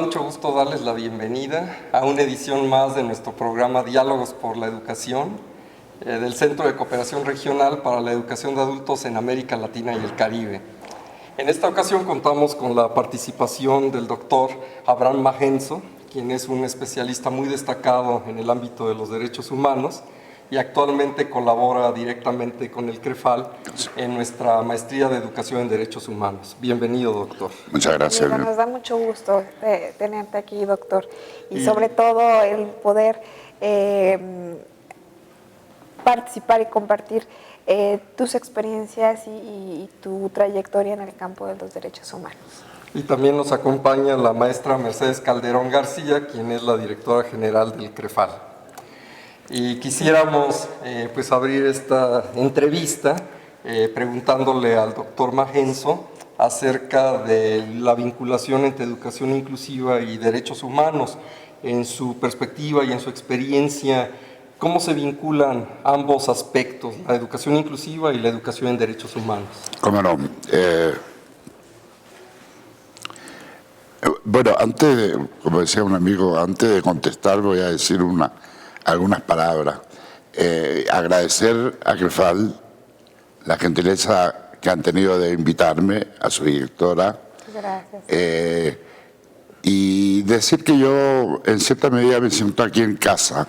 mucho gusto darles la bienvenida a una edición más de nuestro programa Diálogos por la Educación del Centro de Cooperación Regional para la Educación de Adultos en América Latina y el Caribe. En esta ocasión contamos con la participación del doctor Abraham Magenzo, quien es un especialista muy destacado en el ámbito de los derechos humanos y actualmente colabora directamente con el CREFAL en nuestra maestría de Educación en Derechos Humanos. Bienvenido, doctor. Muchas gracias. Mira, nos da mucho gusto tenerte aquí, doctor, y sobre todo el poder participar y compartir tus experiencias y tu trayectoria en el campo de los derechos humanos. Y también nos acompaña la maestra Mercedes Calderón García, quien es la directora general del CREFAL. Y quisiéramos pues abrir esta entrevista preguntándole al doctor Magenzo acerca de la vinculación entre educación inclusiva y derechos humanos. En su perspectiva y en su experiencia, ¿cómo se vinculan ambos aspectos, la educación inclusiva y la educación en derechos humanos? ¿Cómo no? Bueno, como decía un amigo, antes de contestar voy a decir algunas palabras. Agradecer a CREFAL la gentileza que han tenido de invitarme, a su directora. Gracias. Y decir que yo en cierta medida me siento aquí en casa,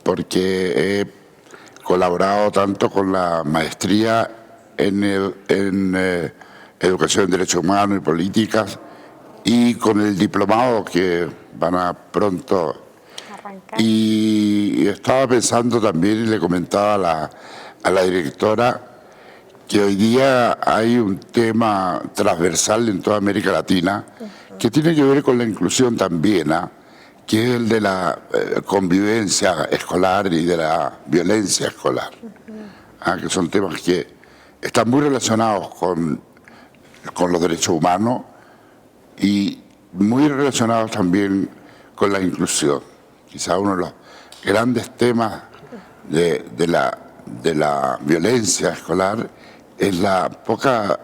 porque he colaborado tanto con la maestría en Educación en Derechos Humanos y Políticas y con el diplomado que van a pronto Arrancar. Y estaba pensando también y le comentaba a la directora que hoy día hay un tema transversal en toda América Latina que tiene que ver con la inclusión también, que es el de la convivencia escolar y de la violencia escolar, que son temas que están muy relacionados con los derechos humanos y muy relacionados también con la inclusión. Quizá uno de los grandes temas de la violencia escolar es la poca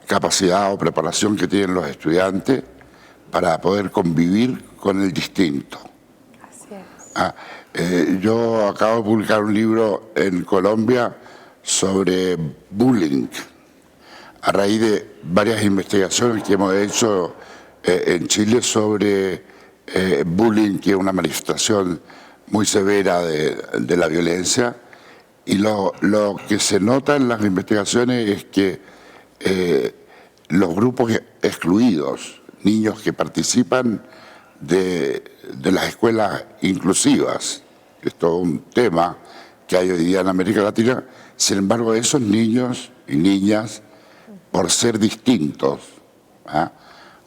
capacidad o preparación que tienen los estudiantes para poder convivir con el distinto. Así es. Yo acabo de publicar un libro en Colombia sobre bullying, a raíz de varias investigaciones que hemos hecho en Chile sobre bullying, que es una manifestación muy severa de la violencia, y lo que se nota en las investigaciones es que los grupos excluidos, niños que participan de las escuelas inclusivas, que es todo un tema que hay hoy día en América Latina, sin embargo esos niños y niñas, por ser distintos,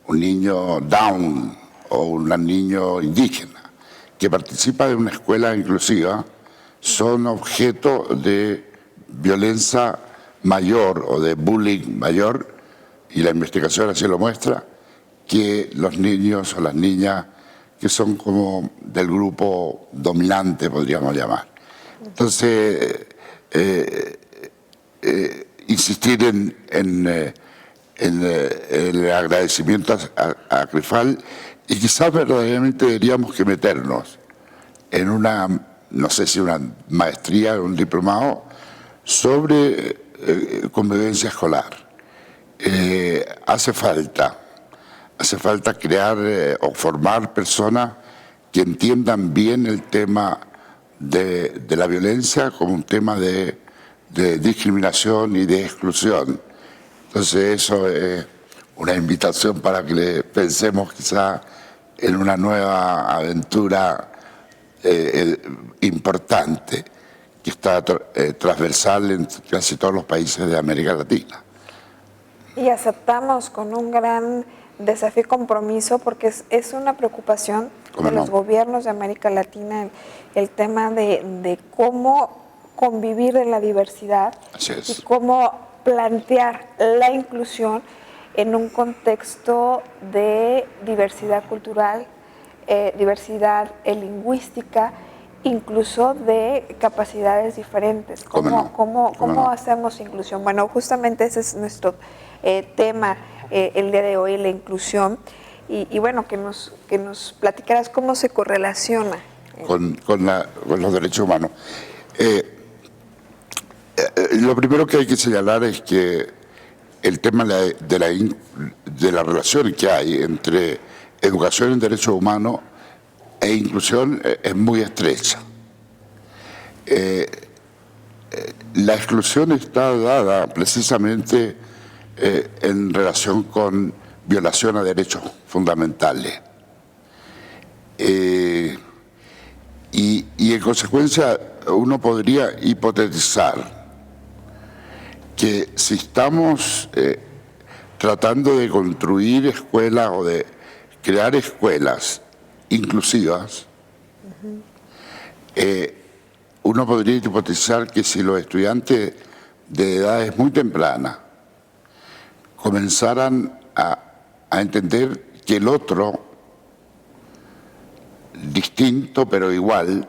un niño down o un niño indígena que participa de una escuela inclusiva, son objeto de violencia mayor o de bullying mayor, y la investigación así lo muestra, que los niños o las niñas que son como del grupo dominante, podríamos llamar. Entonces, insistir en el agradecimiento a CREFAL, y quizás verdaderamente deberíamos que meternos en una, no sé si una maestría o un diplomado sobre convivencia escolar. Hace falta crear o formar personas que entiendan bien el tema de la violencia como un tema de discriminación y de exclusión. Entonces eso es una invitación para que pensemos quizá en una nueva aventura importante que está transversal en casi todos los países de América Latina. Y aceptamos con un gran desafío y compromiso, porque es una preocupación de los gobiernos de América Latina el tema de cómo convivir en la diversidad y cómo plantear la inclusión en un contexto de diversidad cultural, diversidad lingüística, incluso de capacidades diferentes. ¿Cómo hacemos inclusión? Bueno, justamente ese es nuestro tema el día de hoy, la inclusión. y bueno, que nos platicaras cómo se correlaciona con los derechos humanos. Lo primero que hay que señalar es que el tema de la relación que hay entre educación en derechos humanos e inclusión es muy estrecha. La exclusión está dada precisamente en relación con violación a derechos fundamentales. Y en consecuencia uno podría hipotetizar que si estamos tratando de construir escuelas o de crear escuelas inclusivas, uno podría hipotetizar que si los estudiantes de edades muy tempranas comenzaran a entender que el otro, distinto pero igual,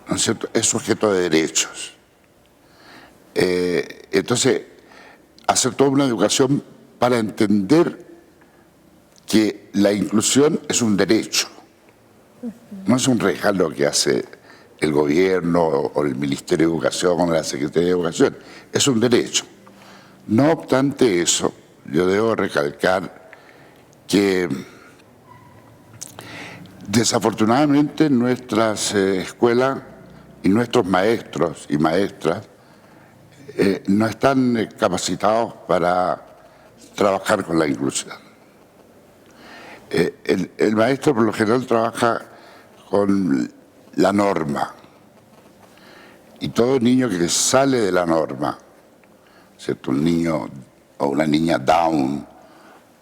¿no es cierto?, es sujeto de derechos. Entonces, hacer toda una educación para entender que la inclusión es un derecho, no es un regalo que hace el gobierno o el Ministerio de Educación o la Secretaría de Educación, es un derecho. No obstante eso, yo debo recalcar que desafortunadamente nuestras escuelas y nuestros maestros y maestras no están capacitados para trabajar con la inclusión. El maestro por lo general trabaja con la norma y todo niño que sale de la norma, ¿cierto?, un niño o una niña down,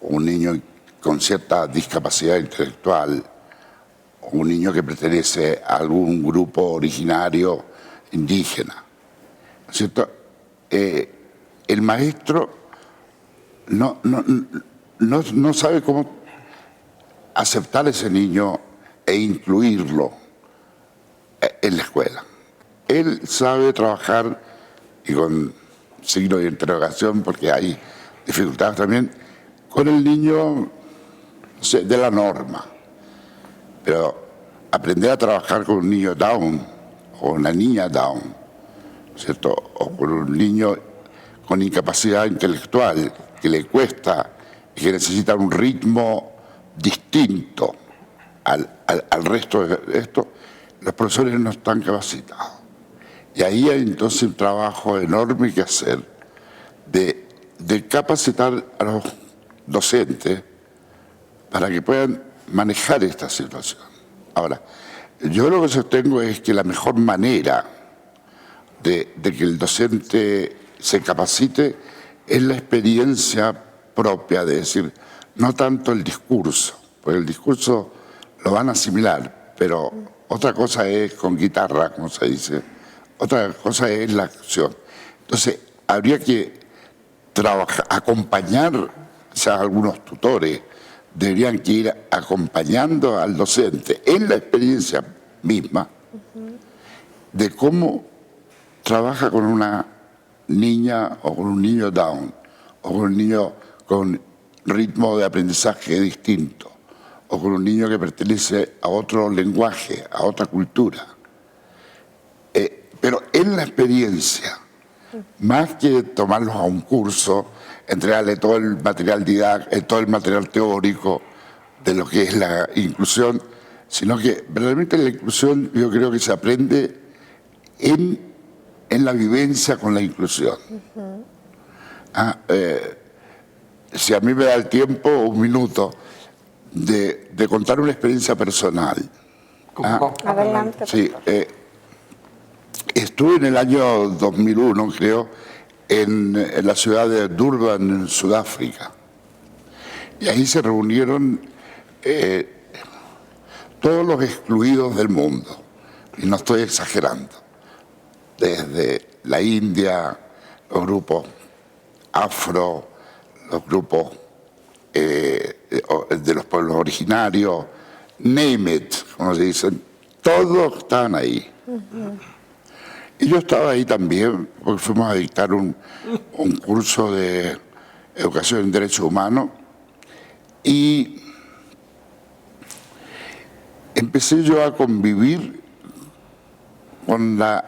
o un niño con cierta discapacidad intelectual, o un niño que pertenece a algún grupo originario indígena, ¿cierto?, el maestro no sabe cómo aceptar a ese niño e incluirlo en la escuela. Él sabe trabajar, y con signo de interrogación porque hay dificultades también, con el niño, no sé, de la norma. Pero aprender a trabajar con un niño down o una niña down, ¿cierto?, o con un niño con incapacidad intelectual que le cuesta y que necesita un ritmo distinto al resto de esto, los profesores no están capacitados. Y ahí hay entonces un trabajo enorme que hacer de capacitar a los docentes para que puedan manejar esta situación. Ahora, yo lo que sostengo es que la mejor manera de que el docente se capacite es la experiencia propia, de decir, no tanto el discurso, porque el discurso lo van a asimilar, pero otra cosa es con guitarra, como se dice, otra cosa es la acción. Entonces, habría que trabajar, acompañar, o sea, algunos tutores deberían que ir acompañando al docente en la experiencia misma de cómo trabaja con una niña o con un niño down, o con un niño con ritmo de aprendizaje distinto, o con un niño que pertenece a otro lenguaje, a otra cultura. Pero en la experiencia, más que tomarlos a un curso, entregarle todo el material todo el material teórico de lo que es la inclusión, sino que realmente la inclusión yo creo que se aprende en la vivencia con la inclusión. Si a mí me da el tiempo, un minuto, de contar una experiencia personal. Adelante. Sí, estuve en el año 2001, creo, en la ciudad de Durban, en Sudáfrica. Y ahí se reunieron todos los excluidos del mundo. Y no estoy exagerando. Desde la India, los grupos afro, los grupos de los pueblos originarios, name it, como se dicen, todos estaban ahí. Y yo estaba ahí también, porque fuimos a dictar un curso de educación en derechos humanos, Y empecé yo a convivir con la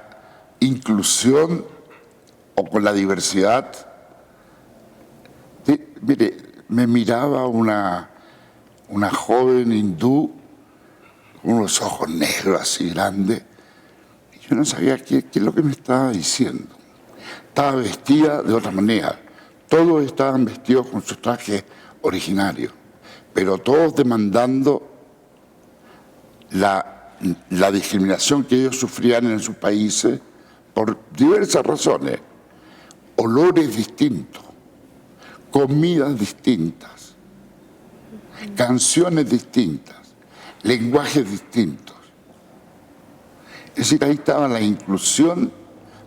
inclusión o con la diversidad. Mire, me miraba una joven hindú con unos ojos negros así grandes, y yo no sabía qué es lo que me estaba diciendo. Estaba vestida de otra manera, todos estaban vestidos con sus trajes originarios, pero todos demandando la discriminación que ellos sufrían en sus países por diversas razones, olores distintos, comidas distintas, canciones distintas, lenguajes distintos. Es decir, ahí estaba la inclusión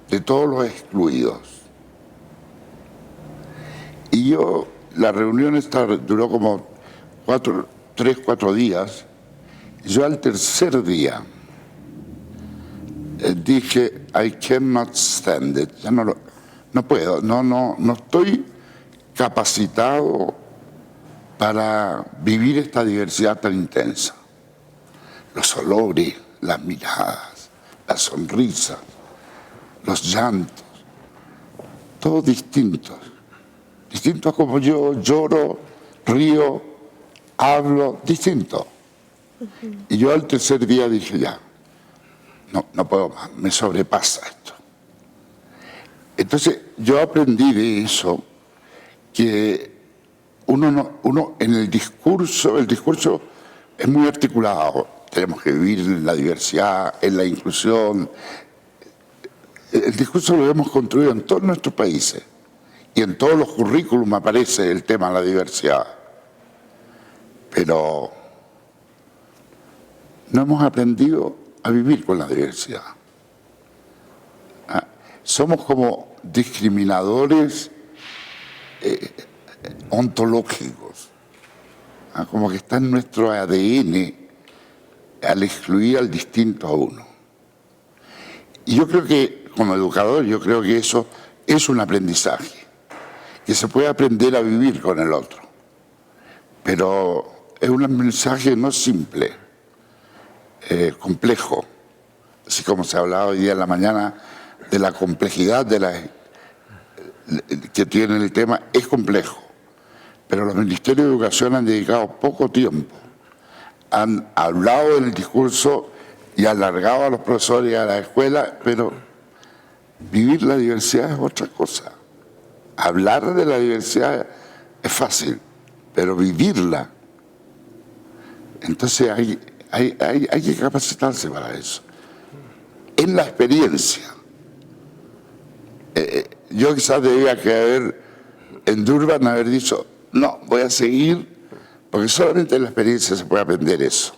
de todos los excluidos. Y la reunión duró como 3-4 días. Yo al tercer día dije, I cannot stand it, ya no puedo, no estoy capacitado para vivir esta diversidad tan intensa. Los olores, las miradas, las sonrisas, los llantos, todos distintos a como yo lloro, río, hablo, distinto. Y yo al tercer día dije, ya, no puedo más, me sobrepasa esto. Entonces yo aprendí de eso que uno en el discurso es muy articulado, tenemos que vivir en la diversidad, en la inclusión. El discurso lo hemos construido en todos nuestros países y en todos los currículums aparece el tema de la diversidad. Pero no hemos aprendido a vivir con la diversidad. Somos como discriminadores ontológicos, como que está en nuestro ADN al excluir al distinto a uno. Y yo creo que, como educador, yo creo que eso es un aprendizaje, que se puede aprender a vivir con el otro. Pero es un aprendizaje no simple, complejo, así como se hablaba hoy día en la mañana de la complejidad que tiene el tema, es complejo. Pero los ministerios de educación han dedicado poco tiempo, han hablado en el discurso y alargado a los profesores y a la escuela, pero vivir la diversidad es otra cosa. Hablar de la diversidad es fácil, pero vivirla, entonces hay que capacitarse para eso. En la experiencia. Yo quizás debía que en Durban haber dicho, no, voy a seguir, porque solamente en la experiencia se puede aprender eso.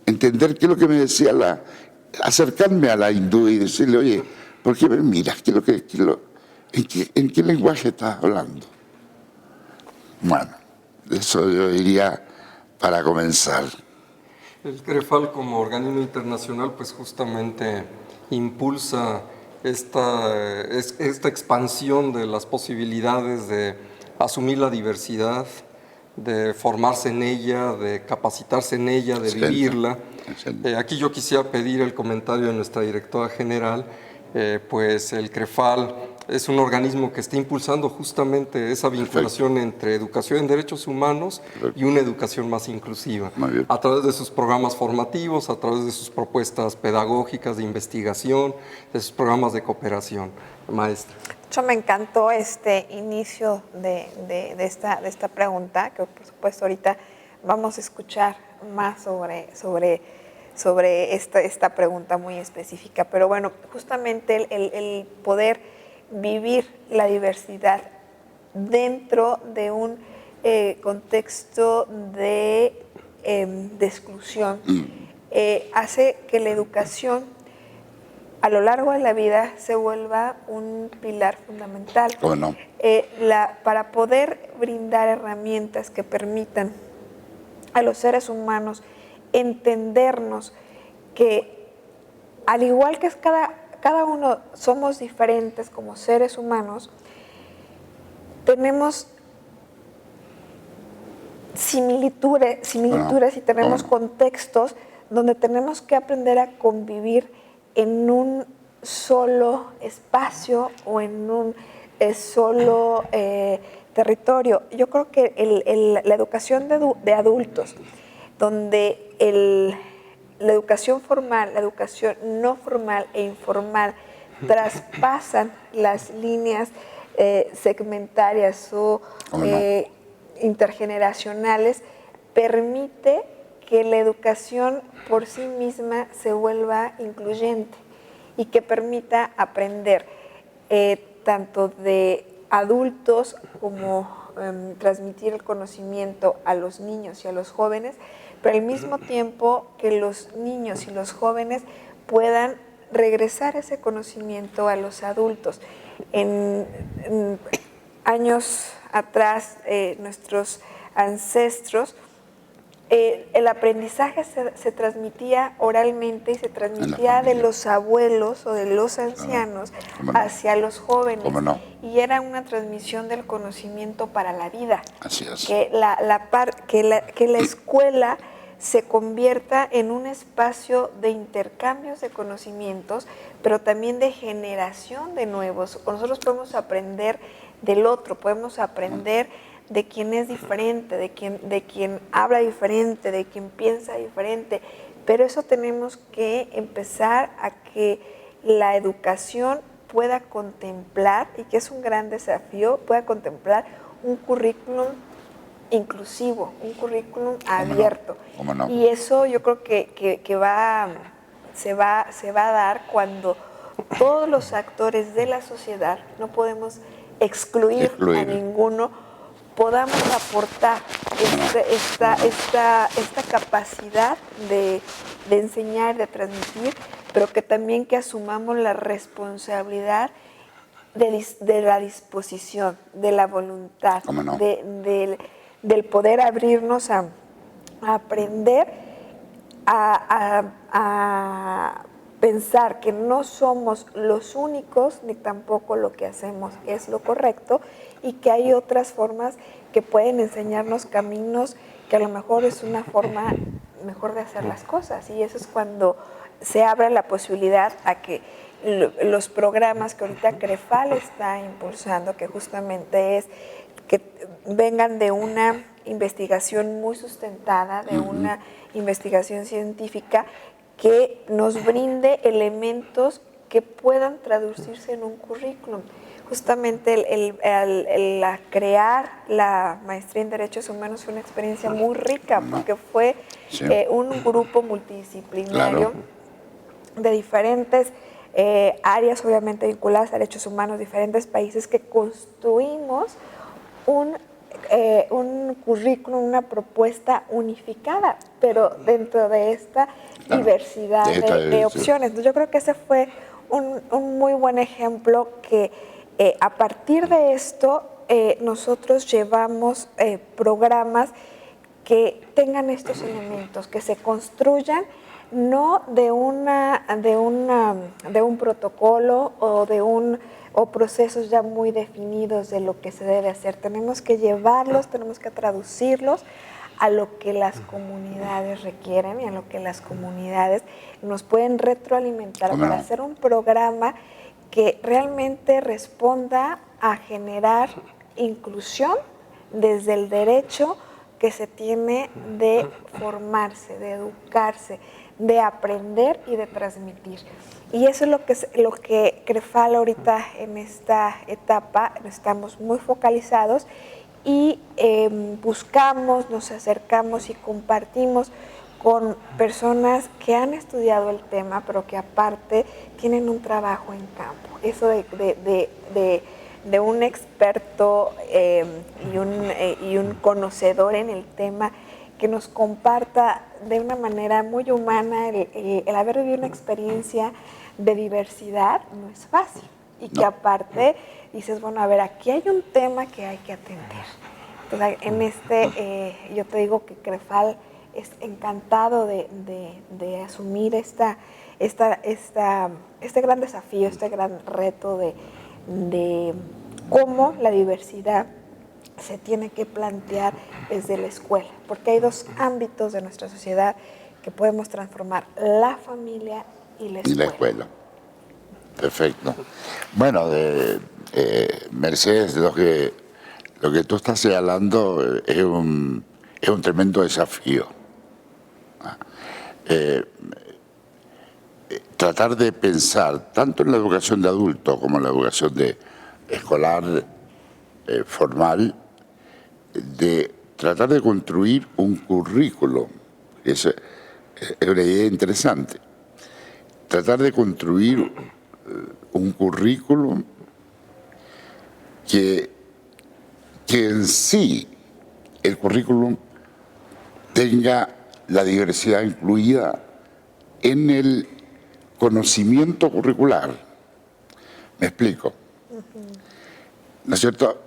Entender qué es lo que me decía acercarme a la hindú y decirle, oye, ¿por qué me miras? ¿En qué lenguaje estás hablando? Bueno, eso yo diría para comenzar. El CREFAL como organismo internacional pues justamente impulsa esta expansión de las posibilidades de asumir la diversidad, de formarse en ella, de capacitarse en ella, de vivirla. Aquí yo quisiera pedir el comentario de nuestra directora general, pues el CREFAL es un organismo que está impulsando justamente esa vinculación entre educación en derechos humanos y una educación más inclusiva, a través de sus programas formativos, a través de sus propuestas pedagógicas de investigación, de sus programas de cooperación. Maestra. Me encantó este inicio de esta pregunta, que por supuesto ahorita vamos a escuchar más sobre esta pregunta muy específica. Pero bueno, justamente el poder vivir la diversidad dentro de un contexto de exclusión hace que la educación a lo largo de la vida se vuelva un pilar fundamental. ¿Cómo no? Para poder brindar herramientas que permitan a los seres humanos entendernos que al igual que cada uno somos diferentes como seres humanos, tenemos similitudes y tenemos contextos donde tenemos que aprender a convivir en un solo espacio o en un solo territorio. Yo creo que la educación de adultos, donde la educación formal, la educación no formal e informal traspasan las líneas segmentarias o intergeneracionales, permite que la educación por sí misma se vuelva incluyente y que permita aprender tanto de adultos como transmitir el conocimiento a los niños y a los jóvenes, pero al mismo tiempo que los niños y los jóvenes puedan regresar ese conocimiento a los adultos. En años atrás, nuestros ancestros, el aprendizaje se transmitía oralmente y se transmitía de los abuelos o de los ancianos hacia los jóvenes. Y era una transmisión del conocimiento para la vida. Así es. Que la escuela se convierta en un espacio de intercambios de conocimientos, pero también de generación de nuevos. Nosotros podemos aprender del otro, podemos aprender de quien es diferente, de quien habla diferente, de quien piensa diferente, pero eso tenemos que empezar a que la educación pueda contemplar, y que es un gran desafío, pueda contemplar un currículum inclusivo, un currículum abierto. ¿Cómo no? Y eso yo creo que se va a dar cuando todos los actores de la sociedad, no podemos excluir a ninguno, podamos aportar esta capacidad de enseñar, de transmitir, pero que también que asumamos la responsabilidad de la disposición, de la voluntad, no, del poder abrirnos a aprender, a pensar que no somos los únicos, ni tampoco lo que hacemos es lo correcto, y que hay otras formas que pueden enseñarnos caminos que a lo mejor es una forma mejor de hacer las cosas. Y eso es cuando se abre la posibilidad a que los programas que ahorita CREFAL está impulsando, que justamente es que vengan de una investigación muy sustentada, de una investigación científica que nos brinde elementos que puedan traducirse en un currículum. Justamente el crear la maestría en Derechos Humanos fue una experiencia muy rica, porque fue un grupo multidisciplinario de diferentes áreas, obviamente vinculadas a derechos humanos, diferentes países, que construimos un currículum, una propuesta unificada, pero dentro de esta diversidad de opciones. Entonces, yo creo que ese fue un muy buen ejemplo que a partir de esto nosotros llevamos programas que tengan estos elementos, que se construyan no de un protocolo o procesos ya muy definidos de lo que se debe hacer. Tenemos que llevarlos, tenemos que traducirlos a lo que las comunidades requieren y a lo que las comunidades nos pueden retroalimentar para hacer un programa que realmente responda a generar inclusión desde el derecho que se tiene de formarse, de educarse, de aprender y de transmitir. Y eso es lo que CREFAL ahorita en esta etapa estamos muy focalizados y buscamos, nos acercamos y compartimos con personas que han estudiado el tema, pero que aparte tienen un trabajo en campo. Eso de un experto y un conocedor en el tema que nos comparta de una manera muy humana el haber vivido una experiencia de diversidad no es fácil. Y que aparte dices, bueno, a ver, aquí hay un tema que hay que atender. Entonces, en yo te digo que CREFAL es encantado de asumir este gran desafío, este gran reto de cómo la diversidad se tiene que plantear desde la escuela, porque hay dos ámbitos de nuestra sociedad que podemos transformar: la familia y la escuela. Y la escuela. Perfecto. Bueno, Mercedes, lo que tú estás señalando es un tremendo desafío. Tratar de pensar, tanto en la educación de adultos como en la educación escolar formal, de tratar de construir un currículo. Es una idea interesante. Tratar de construir un currículo que en sí el currículum tenga la diversidad incluida en el conocimiento curricular. Me explico. ¿No es cierto?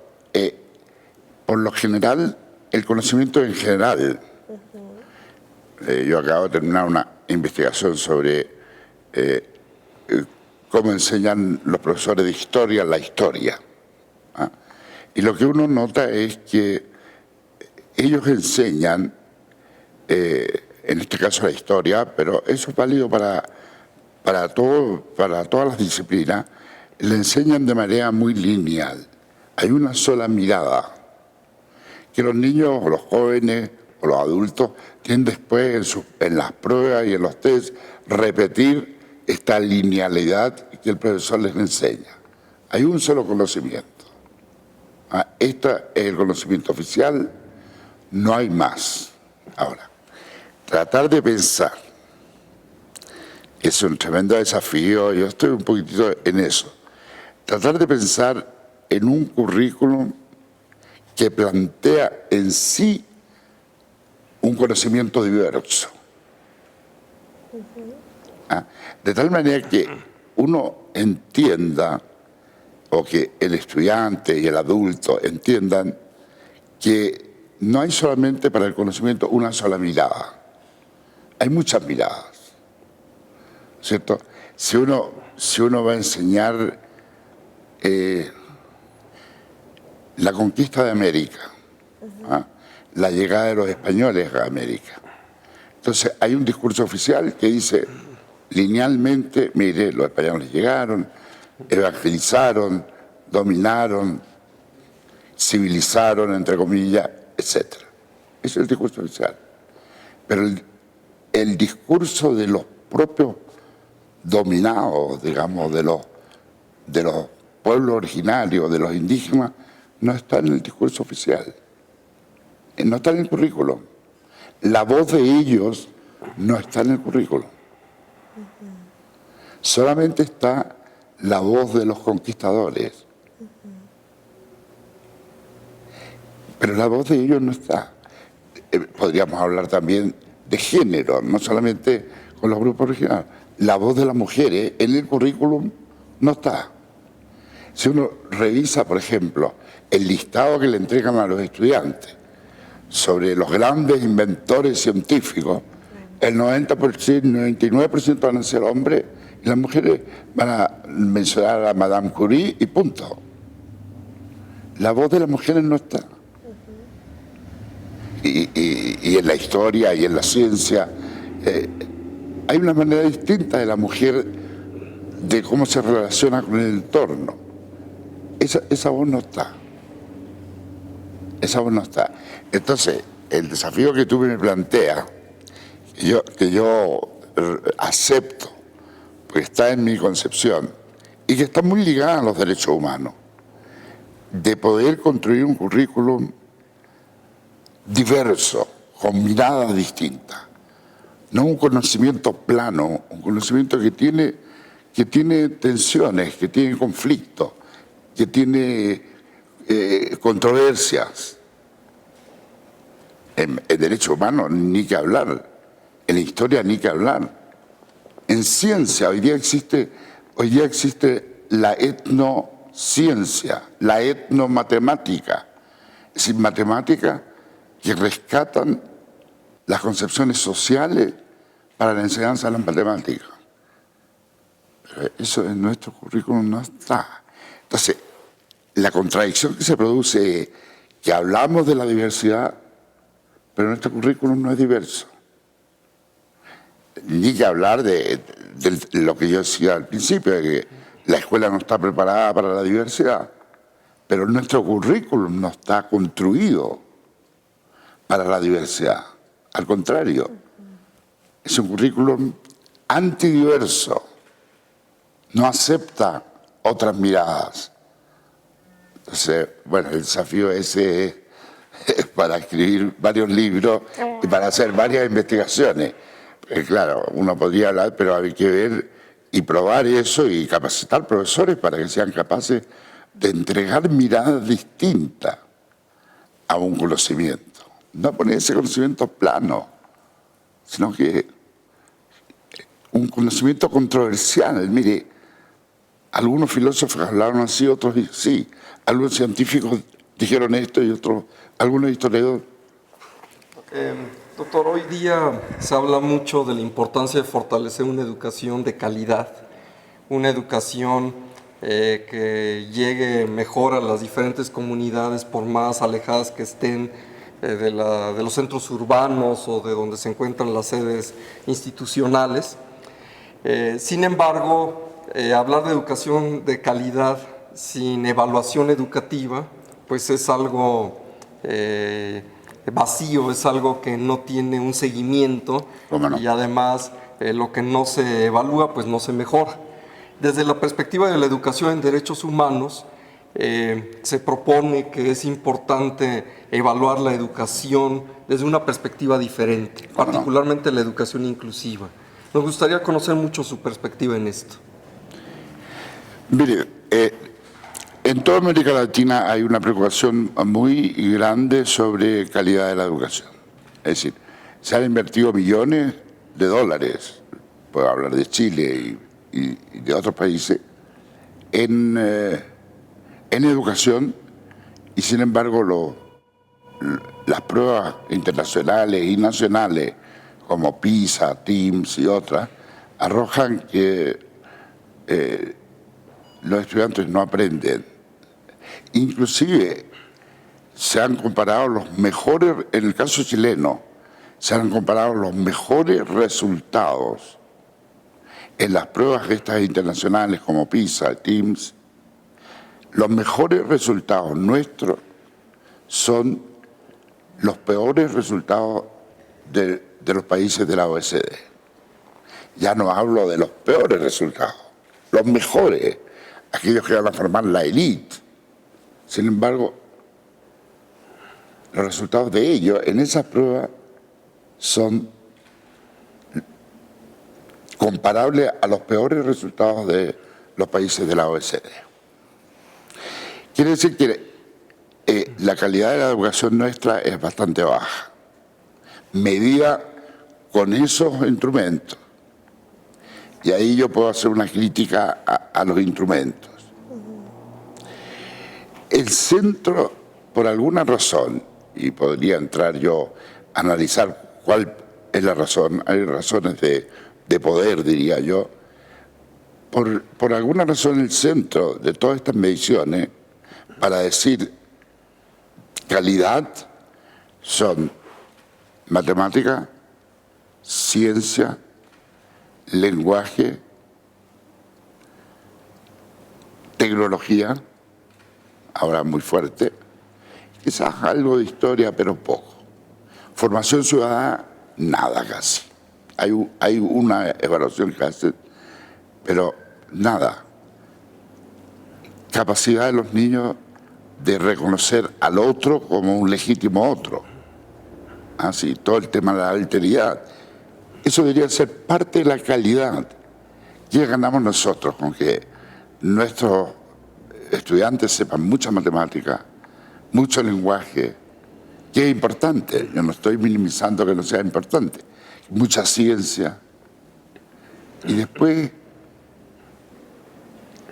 Por lo general, el conocimiento en general. Yo acabo de terminar una investigación sobre cómo enseñan los profesores de historia la historia. Y lo que uno nota es que ellos enseñan, en este caso la historia, pero eso es válido para todas las disciplinas, le enseñan de manera muy lineal. Hay una sola mirada, que los niños o los jóvenes o los adultos tienen después en las pruebas y en los test repetir esta linealidad que el profesor les enseña. Hay un solo conocimiento. Este es el conocimiento oficial, no hay más. Ahora, tratar de pensar es un tremendo desafío, yo estoy un poquitito en eso. Tratar de pensar en un currículum que plantea en sí un conocimiento diverso. De tal manera que uno entienda, o que el estudiante y el adulto entiendan, que no hay solamente para el conocimiento una sola mirada. Hay muchas miradas, ¿cierto? Si uno va a enseñar la conquista de América, la llegada de los españoles a América, entonces hay un discurso oficial que dice linealmente, mire, los españoles llegaron, evangelizaron, dominaron, civilizaron, entre comillas, etc. Ese es el discurso oficial. Pero el discurso de los propios dominados, digamos, de los pueblos originarios, de los indígenas, no está en el discurso oficial. No está en el currículo. La voz de ellos no está en el currículo. Solamente está la voz de los conquistadores. Pero la voz de ellos no está. Podríamos hablar también de género, no solamente con los grupos regionales. La voz de las mujeres en el currículum no está. Si uno revisa, por ejemplo, el listado que le entregan a los estudiantes sobre los grandes inventores científicos, el 99% van a ser hombres y las mujeres van a mencionar a Madame Curie y punto. La voz de las mujeres no está. Y en la historia y en la ciencia hay una manera distinta de la mujer de cómo se relaciona con el entorno. Esa voz no está. Esa voz no está. Entonces, el desafío que tú me planteas, que yo acepto, porque está en mi concepción, y que está muy ligada a los derechos humanos, de poder construir un currículum diverso, con miradas distintas. No un conocimiento plano, un conocimiento que tiene tensiones, que tiene conflictos, que tiene controversias. En derechos humanos ni que hablar, en la historia ni que hablar. En ciencia hoy día existe la etnociencia, la etnomatemática, es decir, matemáticas que rescatan las concepciones sociales para la enseñanza de las matemáticas. Pero eso en nuestro currículum no está. Entonces, la contradicción que se produce es que hablamos de la diversidad, pero nuestro currículum no es diverso. Ni que hablar de lo que yo decía al principio, de que la escuela no está preparada para la diversidad, pero nuestro currículum no está construido para la diversidad. Al contrario, es un currículum antidiverso, no acepta otras miradas. Entonces, bueno, el desafío ese es para escribir varios libros y para hacer varias investigaciones. Claro, uno podría hablar, pero hay que ver y probar eso y capacitar profesores para que sean capaces de entregar miradas distintas a un conocimiento. No poner ese conocimiento plano, sino que un conocimiento controversial. Mire, algunos filósofos hablaron así, otros sí. Algunos científicos dijeron esto y otros, algunos historiadores. Doctor, hoy día se habla mucho de la importancia de fortalecer una educación de calidad, una educación que llegue mejor a las diferentes comunidades, por más alejadas que estén de los centros urbanos o de donde se encuentran las sedes institucionales. Sin embargo, hablar de educación de calidad sin evaluación educativa, pues es algo vacío, es algo que no tiene un seguimiento. ¿Cómo no? Y además lo que no se evalúa pues no se mejora. Desde la perspectiva de la educación en derechos humanos, se propone que es importante evaluar la educación desde una perspectiva diferente, particularmente la educación inclusiva. Nos gustaría conocer mucho su perspectiva en esto. Mire, en toda América Latina hay una preocupación muy grande sobre calidad de la educación. Es decir, se han invertido millones de dólares, puedo hablar de Chile y de otros países, en educación, y sin embargo las pruebas internacionales y nacionales como PISA, TIMSS y otras arrojan que los estudiantes no aprenden. Inclusive se han comparado los mejores, en el caso chileno, se han comparado los mejores resultados en las pruebas estas internacionales como PISA, TIMSS. Los mejores resultados nuestros son los peores resultados de los países de la OECD. Ya no hablo de los peores resultados, los mejores, aquellos que van a formar la élite. Sin embargo, los resultados de ellos en esas pruebas son comparables a los peores resultados de los países de la OECD. Quiere decir que la calidad de la educación nuestra es bastante baja, medida con esos instrumentos. Y ahí yo puedo hacer una crítica a los instrumentos. El centro, por alguna razón, y podría entrar yo a analizar cuál es la razón, hay razones de poder, diría yo, por alguna razón el centro de todas estas mediciones, para decir calidad, son matemática, ciencia, lenguaje, tecnología, ahora muy fuerte, quizás algo de historia, pero poco. Formación ciudadana, nada casi. Hay una evaluación que hacen, pero nada. Capacidad de los niños de reconocer al otro como un legítimo otro. Así, todo el tema de la alteridad. Eso debería ser parte de la calidad. ¿Qué ganamos nosotros con que nuestros estudiantes sepan mucha matemática, mucho lenguaje, que es importante? Yo no estoy minimizando que no sea importante. Mucha ciencia. Y después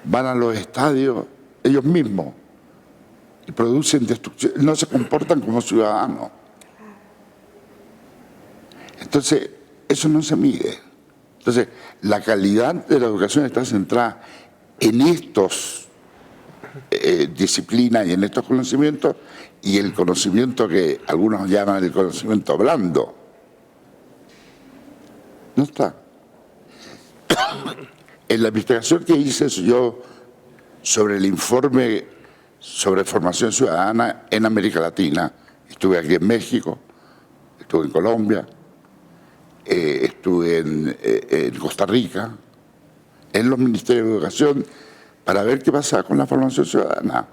van a los estadios ellos mismos y producen destrucción, no se comportan como ciudadanos. Entonces, eso no se mide. Entonces, la calidad de la educación está centrada en estos disciplina y en estos conocimientos, y el conocimiento que algunos llaman el conocimiento blando. No está. En la investigación que hice yo sobre el informe sobre formación ciudadana en América Latina, estuve aquí en México, estuve en Colombia, estuve en Costa Rica, en los ministerios de educación, para ver qué pasa con la formación ciudadana.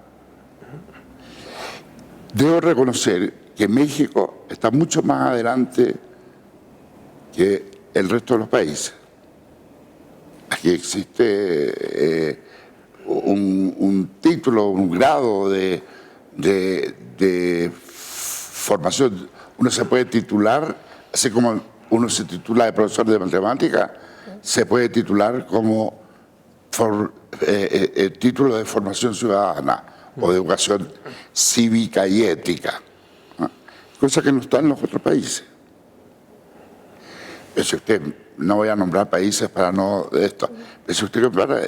Debo reconocer que México está mucho más adelante que el resto de los países. Aquí existe un título, un grado de formación. Uno se puede titular, así como uno se titula de profesor de matemática, se puede titular como título de formación ciudadana o de educación cívica y ética, ¿no? Cosa que no está en los otros países. Si usted, no voy a nombrar países para no de esto, pero si usted compara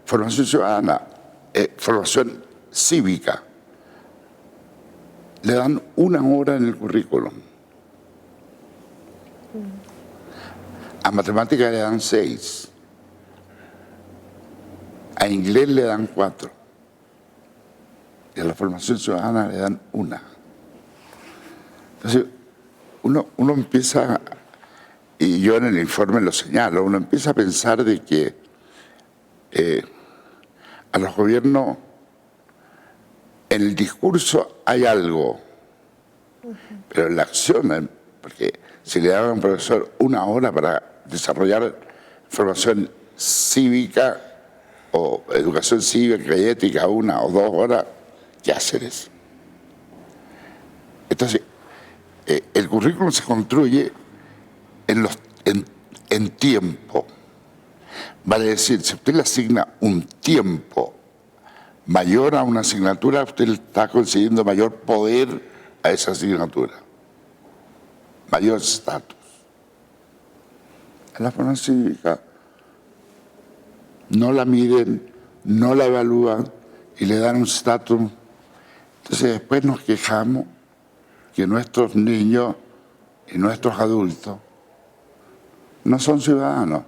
formación ciudadana, formación cívica, le dan 1 hora en el currículum. A matemáticas le dan 6. A inglés le dan 4. Y a la formación ciudadana le dan 1. Entonces, uno empieza, y yo en el informe lo señalo, uno empieza a pensar de que a los gobiernos en el discurso hay algo, pero en la acción, porque si le dan a un profesor 1 hora para desarrollar formación cívica o educación cívica y ética, 1 o 2 horas, ¿qué hacer eso? Entonces, el currículum se construye en tiempo. Vale decir, si usted le asigna un tiempo mayor a una asignatura, usted le está concediendo mayor poder a esa asignatura, mayor estatus. En la formación cívica no la miden, no la evalúan y le dan un estatus. Entonces después nos quejamos que nuestros niños y nuestros adultos no son ciudadanos.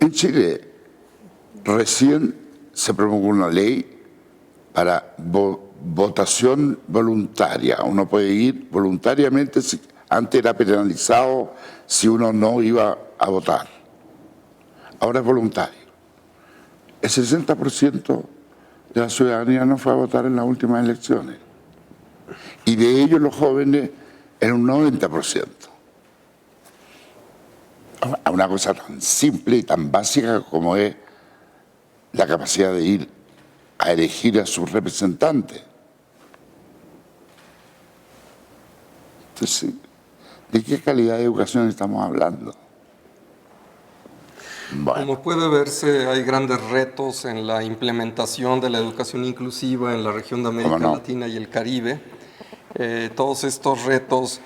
En Chile recién se promulgó una ley para votación voluntaria. Uno puede ir voluntariamente, antes era penalizado si uno no iba a votar. Ahora es voluntario. El 60% de la ciudadanía no fue a votar en las últimas elecciones. Y de ellos los jóvenes en un 90%. A una cosa tan simple y tan básica como es la capacidad de ir a elegir a sus representantes. Entonces, ¿de qué calidad de educación estamos hablando? Bueno. Como puede verse, hay grandes retos en la implementación de la educación inclusiva en la región de América Latina y el Caribe. Todos estos retos,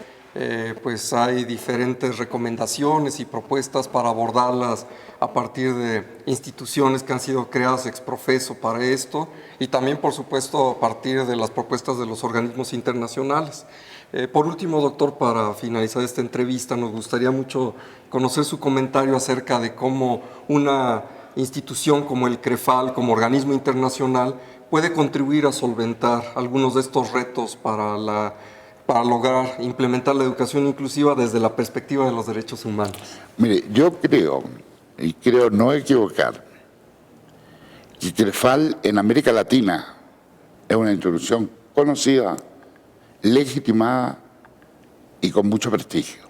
pues hay diferentes recomendaciones y propuestas para abordarlas a partir de instituciones que han sido creadas ex profeso para esto y también, por supuesto, a partir de las propuestas de los organismos internacionales. Por último, doctor, para finalizar esta entrevista, nos gustaría mucho conocer su comentario acerca de cómo una institución como el CREFAL, como organismo internacional, puede contribuir a solventar algunos de estos retos para lograr implementar la educación inclusiva desde la perspectiva de los derechos humanos. Mire, yo creo, y creo no equivocar, que CREFAL en América Latina es una institución conocida, legitimada y con mucho prestigio.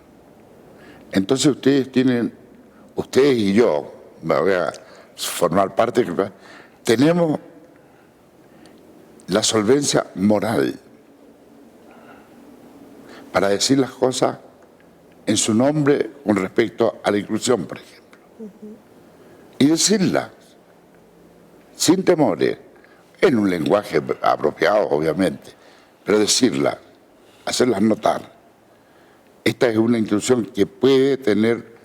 Entonces ustedes y yo, me voy a formar parte, tenemos la solvencia moral para decir las cosas en su nombre con respecto a la inclusión, por ejemplo. Y decirlas sin temores, en un lenguaje apropiado, obviamente, pero decirlas, hacerlas notar. Esta es una institución que puede tener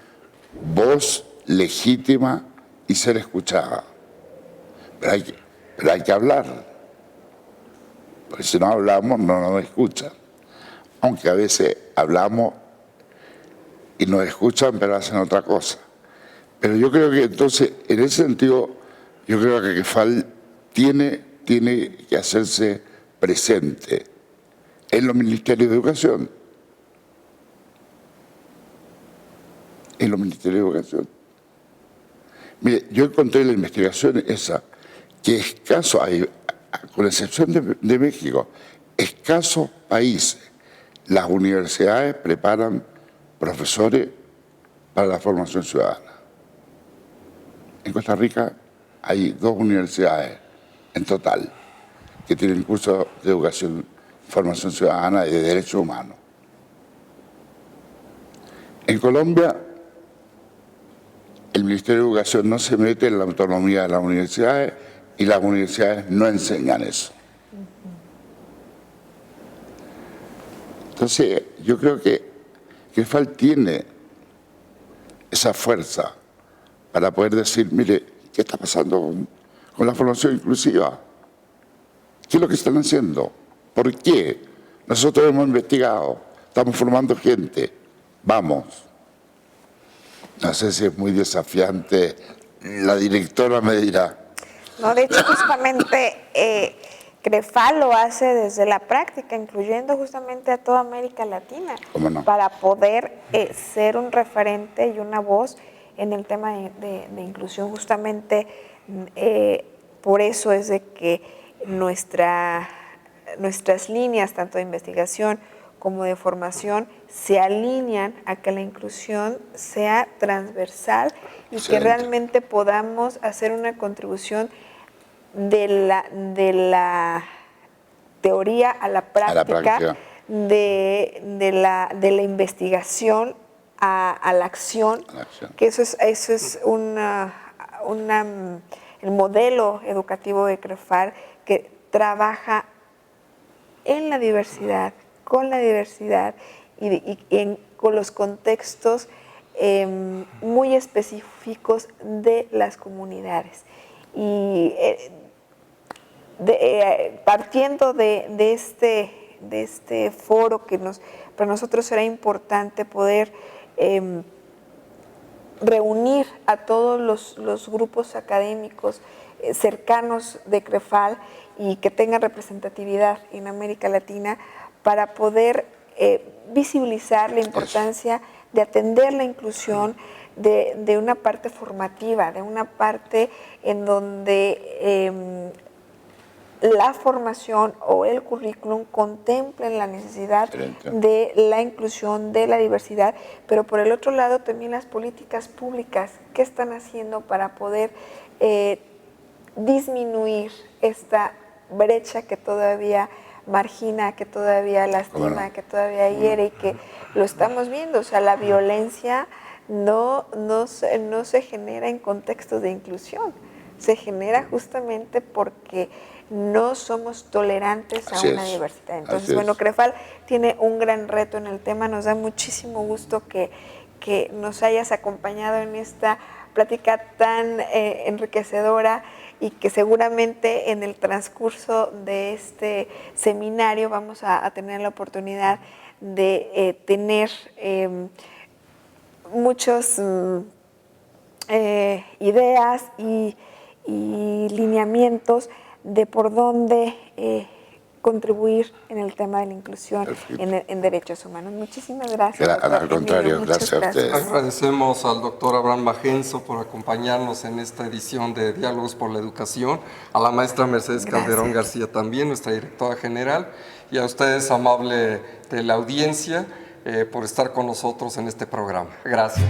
voz legítima y ser escuchada. Pero pero hay que hablar, porque si no hablamos no nos escuchan, aunque a veces hablamos y nos escuchan pero hacen otra cosa. Pero yo creo que entonces, en ese sentido, yo creo que CREFAL tiene que hacerse presente en los ministerios de educación. En los ministerios de educación. Mire, yo encontré la investigación esa, que escaso, con excepción de México, escasos países, las universidades preparan profesores para la formación ciudadana. En Costa Rica hay 2 universidades en total que tienen cursos de educación, formación ciudadana y de derechos humanos. En Colombia, el Ministerio de Educación no se mete en la autonomía de las universidades y las universidades no enseñan eso. Entonces, yo creo que CREFAL tiene esa fuerza para poder decir, mire, ¿qué está pasando con la formación inclusiva? ¿Qué es lo que están haciendo? ¿Por qué? Nosotros hemos investigado, estamos formando gente, vamos. No sé si es muy desafiante, la directora me dirá. No, de hecho, justamente CREFAL lo hace desde la práctica, incluyendo justamente a toda América Latina, ¿Cómo no? para poder ser un referente y una voz en el tema de inclusión. Justamente por eso es de que nuestras líneas, tanto de investigación como de formación, se alinean a que la inclusión sea transversal y que realmente podamos hacer una contribución de la teoría a la práctica, de la investigación a la acción, que eso es el modelo educativo de CREFAL, que trabaja en la diversidad, con la diversidad con los contextos muy específicos de las comunidades. Y partiendo de este foro, que para nosotros será importante poder reunir a todos los grupos académicos cercanos de CREFAL y que tengan representatividad en América Latina, para poder visibilizar la importancia de atender la inclusión de una parte formativa, de una parte en donde la formación o el currículum contemplen la necesidad de la inclusión, de la diversidad, pero por el otro lado también las políticas públicas, ¿qué están haciendo para poder disminuir esta brecha que todavía margina, que todavía lastima, que todavía hiere y que lo estamos viendo? O sea, la violencia no se genera en contextos de inclusión, se genera justamente porque no somos tolerantes a una diversidad. Entonces, bueno, CREFAL tiene un gran reto en el tema. Nos da muchísimo gusto que nos hayas acompañado en esta plática tan enriquecedora, y que seguramente en el transcurso de este seminario vamos a tener la oportunidad de tener muchas ideas y lineamientos de por dónde contribuir en el tema de la inclusión en derechos humanos. Muchísimas gracias. Al contrario, gracias a ustedes. Agradecemos al doctor Abraham Bajenzo por acompañarnos en esta edición de Diálogos por la Educación, a la maestra Mercedes Calderón García también, nuestra directora general, y a ustedes, amable de la audiencia, por estar con nosotros en este programa. Gracias.